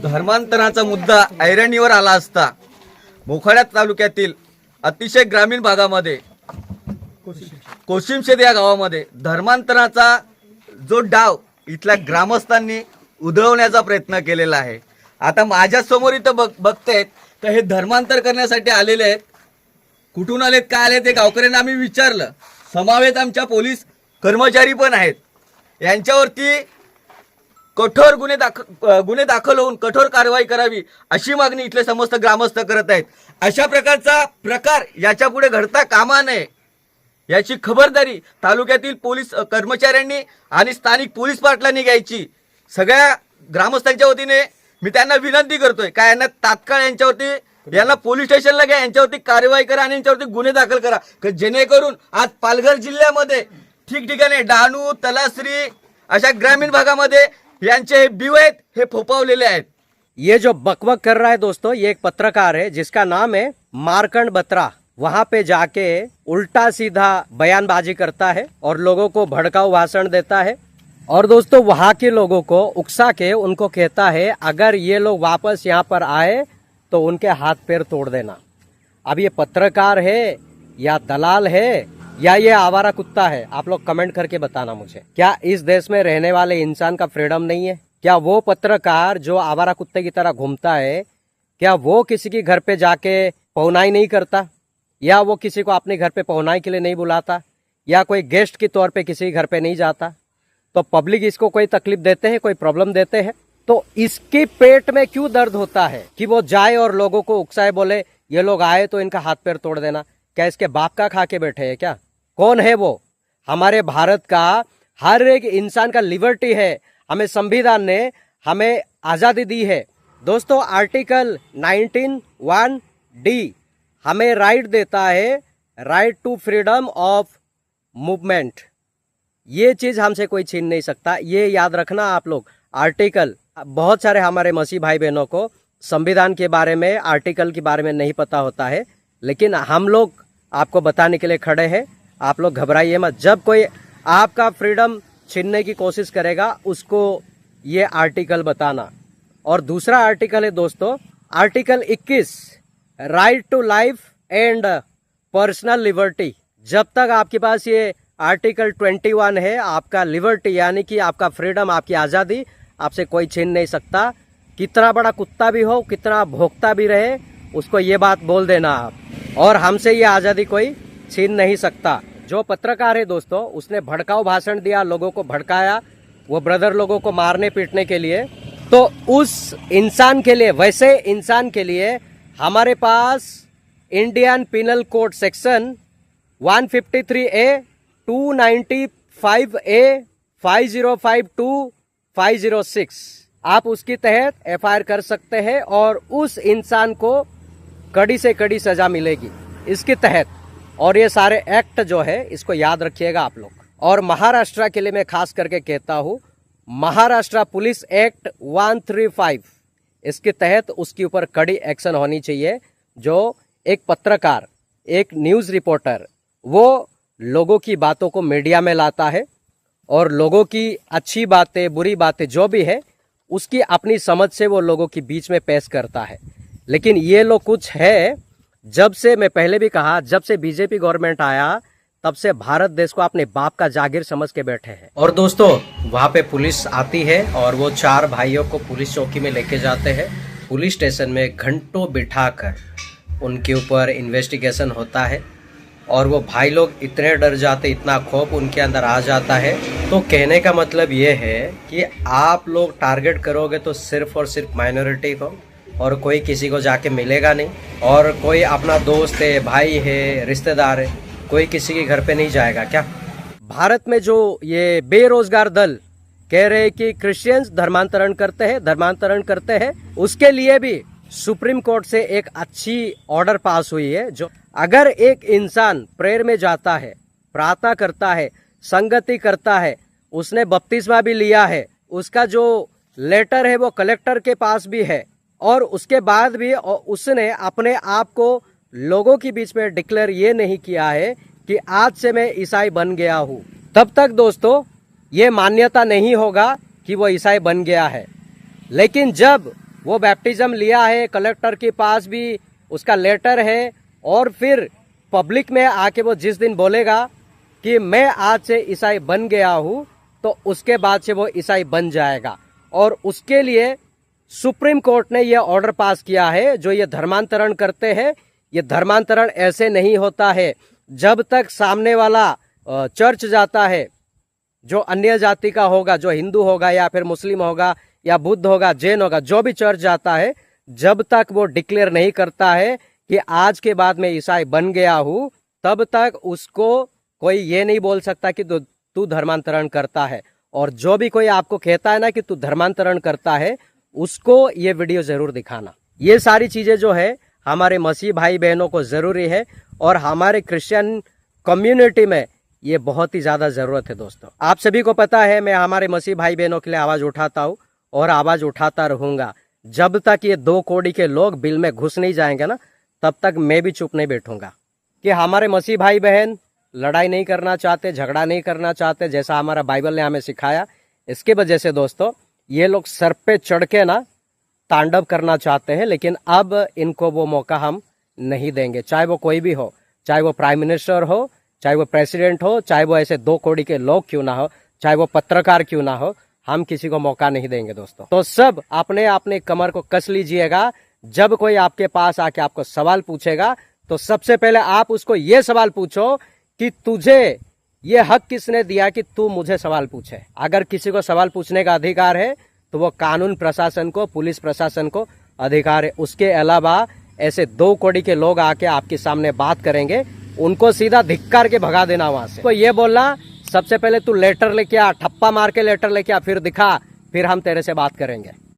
धर्मांतराचा मुद्दा ऐरणीवर आला असता मोखाडा तालुक्यातील अतिशय ग्रामीण भागामध्ये कोशिमशेत या गावामध्ये धर्मांतराचा जो डाव इथल्या ग्रामस्थांनी उधळवण्याचा प्रयत्न केलेला आहे। आता माझ्या समोर इथं बघतायत तर हे धर्मांतर करण्यासाठी आलेले आहेत। कुठून आलेत काय आलेत ते गावकऱ्यांना आम्ही विचारलं। समावेत आमच्या पोलीस कर्मचारी पण आहेत। यांच्यावरती कठोर गुन्हे दाखल होऊन कठोर कारवाई करावी अशी मागणी इथले समस्त ग्रामस्थ करत आहेत। अशा प्रकारचा प्रकार याच्या पुढे घडता कामा नये याची खबरदारी तालुक्यातील पोलीस कर्मचाऱ्यांनी आणि स्थानिक पोलीस पाटलांनी घ्यायची। सगळ्या ग्रामस्थांच्या वतीने मी त्यांना विनंती करतोय काय यांना तात्काळ यांना पोलीस स्टेशनला घ्या, यांच्यावरती कारवाई करा आणि यांच्यावरती गुन्हे दाखल करा, जेणेकरून आज पालघर जिल्ह्यामध्ये ठिकठिकाणी डहाणू तलासरी अशा ग्रामीण भागामध्ये यांचे हे बिव आहेत हे फोपावलेले आहेत। ये जो बकबक कर रहा है दोस्तों, ये एक पत्रकार है जिसका नाम है मार्कंड बत्रा। वहां पे जाके उल्टा सीधा बयानबाजी करता है और लोगों को भड़काऊ भाषण देता है। और दोस्तों वहां के लोगों को उकसा के उनको कहता है अगर ये लोग वापस यहाँ पर आए तो उनके हाथ पैर तोड़ देना। अब ये पत्रकार है या दलाल है या ये आवारा कुत्ता है, आप लोग कमेंट करके बताना मुझे। क्या इस देश में रहने वाले इंसान का फ्रीडम नहीं है? क्या वो पत्रकार जो आवारा कुत्ते की तरह घूमता है, क्या वो किसी के घर पे जाके पहुनाई नहीं करता, या वो किसी को अपने घर पे पहुनाई के लिए नहीं बुलाता, या कोई गेस्ट के तौर पे किसी के घर पे नहीं जाता? तो पब्लिक इसको कोई तकलीफ देते हैं, कोई प्रॉब्लम देते हैं, तो इसके पेट में क्यों दर्द होता है कि वो जाए और लोगों को उकसाए, बोले ये लोग आए तो इनका हाथ पैर तोड़ देना? क्या इसके बाप का खा के बैठे हैं क्या? कौन है वो? हमारे भारत का हर एक इंसान का लिबर्टी है। हमें संविधान ने हमें आजादी दी है दोस्तों। आर्टिकल 19(1)(d हमें राइट देता है, right to freedom of movement. ये चीज हमसे कोई छीन नहीं सकता, ये याद रखना आप लोग। आर्टिकल, बहुत सारे हमारे मसीह भाई बहनों को संविधान के बारे में, आर्टिकल के बारे में नहीं पता होता है, लेकिन हम लोग आपको बताने के लिए खड़े हैं। आप लोग घबराइए मत। जब कोई आपका फ्रीडम छीनने की कोशिश करेगा, उसको ये आर्टिकल बताना। और दूसरा आर्टिकल है दोस्तों, article 21, right to life and personal liberty. जब तक आपके पास ये आर्टिकल 21 है, आपका लिबर्टी यानी कि आपका फ्रीडम, आपकी आज़ादी, आपसे कोई छीन नहीं सकता। कितना बड़ा कुत्ता भी हो, कितना भोंकता भी रहे, उसको ये बात बोल देना आप, और हमसे ये आज़ादी कोई छीन नहीं सकता। जो पत्रकार है दोस्तों, उसने भड़काऊ भाषण दिया, लोगों को भड़काया, वो ब्रदर लोगों को मारने पीटने के लिए। तो उस इंसान के लिए, वैसे इंसान के लिए हमारे पास Indian penal code section 153A, 295A, 5052, 506, आप उसके तहत FIR कर सकते हैं और उस इंसान को कड़ी से कड़ी सजा मिलेगी इसके तहत। और ये सारे एक्ट जो है, इसको याद रखिएगा आप लोग। और महाराष्ट्र के लिए मैं खास करके कहता हूँ, महाराष्ट्र पुलिस एक्ट 135, इसके तहत उसके ऊपर कड़ी एक्शन होनी चाहिए। जो एक पत्रकार, एक न्यूज़ रिपोर्टर, वो लोगों की बातों को मीडिया में लाता है और लोगों की अच्छी बातें, बुरी बातें जो भी है, उसकी अपनी समझ से वो लोगों के बीच में पेश करता है। लेकिन ये लोग कुछ है, जब से, मैं पहले भी कहा, जब से बीजेपी गवर्नमेंट आया, तब से भारत देश को अपने बाप का जागीर समझ के बैठे हैं। और दोस्तों, वहाँ पे पुलिस आती है और वो 4 भाइयों को पुलिस चौकी में लेके जाते हैं। पुलिस स्टेशन में घंटों बिठाकर उनके ऊपर इन्वेस्टिगेशन होता है और वो भाई लोग इतने डर जाते, इतना खौफ उनके अंदर आ जाता है। तो कहने का मतलब ये है कि आप लोग टारगेट करोगे तो सिर्फ और सिर्फ माइनॉरिटी को, और कोई किसी को जाके मिलेगा नहीं, और कोई अपना दोस्त है, भाई है, रिश्तेदार है, कोई किसी के घर पे नहीं जाएगा क्या? भारत में जो ये बेरोजगार दल कह रहे हैं कि क्रिश्चियंस धर्मांतरण करते हैं, उसके लिए भी सुप्रीम कोर्ट से एक अच्छी ऑर्डर पास हुई है। जो अगर एक इंसान प्रेयर में जाता है, प्रार्थना करता है, संगति करता है, उसने बपतिस्मा भी लिया है, उसका जो लेटर है वो कलेक्टर के पास भी है, और उसके बाद भी उसने अपने आप को लोगों के बीच में डिक्लेयर ये नहीं किया है कि आज से मैं ईसाई बन गया हूँ, तब तक दोस्तों ये मान्यता नहीं होगा कि वो ईसाई बन गया है। लेकिन जब वो बैप्टिज्म लिया है, कलेक्टर के पास भी उसका लेटर है, और फिर पब्लिक में आके वो जिस दिन बोलेगा कि मैं आज से ईसाई बन गया हूँ, तो उसके बाद से वो ईसाई बन जाएगा। और उसके लिए सुप्रीम कोर्ट ने यह ऑर्डर पास किया है। जो ये धर्मांतरण करते हैं, ये धर्मांतरण ऐसे नहीं होता है। जब तक सामने वाला चर्च जाता है, जो अन्य जाति का होगा, जो हिंदू होगा या फिर मुस्लिम होगा या बुद्ध होगा, जैन होगा, जो भी चर्च जाता है, जब तक वो डिक्लेयर नहीं करता है कि आज के बाद मैं ईसाई बन गया हूँ, तब तक उसको कोई ये नहीं बोल सकता कि तू धर्मांतरण करता है। और जो भी कोई आपको कहता है ना कि तू धर्मांतरण करता है, उसको ये वीडियो जरूर दिखाना। ये सारी चीजें जो है हमारे मसीह भाई बहनों को जरूरी है, और हमारे क्रिश्चियन कम्युनिटी में ये बहुत ही ज्यादा जरूरत है दोस्तों। आप सभी को पता है, मैं हमारे मसीह भाई बहनों के लिए आवाज उठाता हूँ और आवाज उठाता रहूंगा। जब तक ये 2 कौड़ी के लोग बिल में घुस नहीं जाएंगे ना, तब तक मैं भी चुप नहीं बैठूंगा। कि हमारे मसीह भाई बहन लड़ाई नहीं करना चाहते, झगड़ा नहीं करना चाहते, जैसा हमारा बाइबल ने हमें सिखाया। इसके वजह से दोस्तों ये लोग सर पे चढ़ के ना तांडव करना चाहते हैं, लेकिन अब इनको वो मौका हम नहीं देंगे, चाहे वो कोई भी हो, चाहे वो प्राइम मिनिस्टर हो, चाहे वो प्रेसिडेंट हो, चाहे वो ऐसे 2 कौड़ी के लोग क्यों ना हो, चाहे वो पत्रकार क्यों ना हो, हम किसी को मौका नहीं देंगे दोस्तों। तो सब अपने अपने कमर को कस लीजिएगा। जब कोई आपके पास आके आपको सवाल पूछेगा तो सबसे पहले आप उसको ये सवाल पूछो कि तुझे ये हक किसने दिया कि तू मुझे सवाल पूछे। अगर किसी को सवाल पूछने का अधिकार है तो वो कानून प्रशासन को, पुलिस प्रशासन को अधिकार है। उसके अलावा ऐसे 2 कौड़ी के लोग आके आपके सामने बात करेंगे, उनको सीधा धिक्कार के भगा देना वहां से। तो ये बोलना सबसे पहले तू लेटर लेके आ, ठप्पा मार के लेटर लेके आ, फिर दिखा, फिर हम तेरे से बात करेंगे।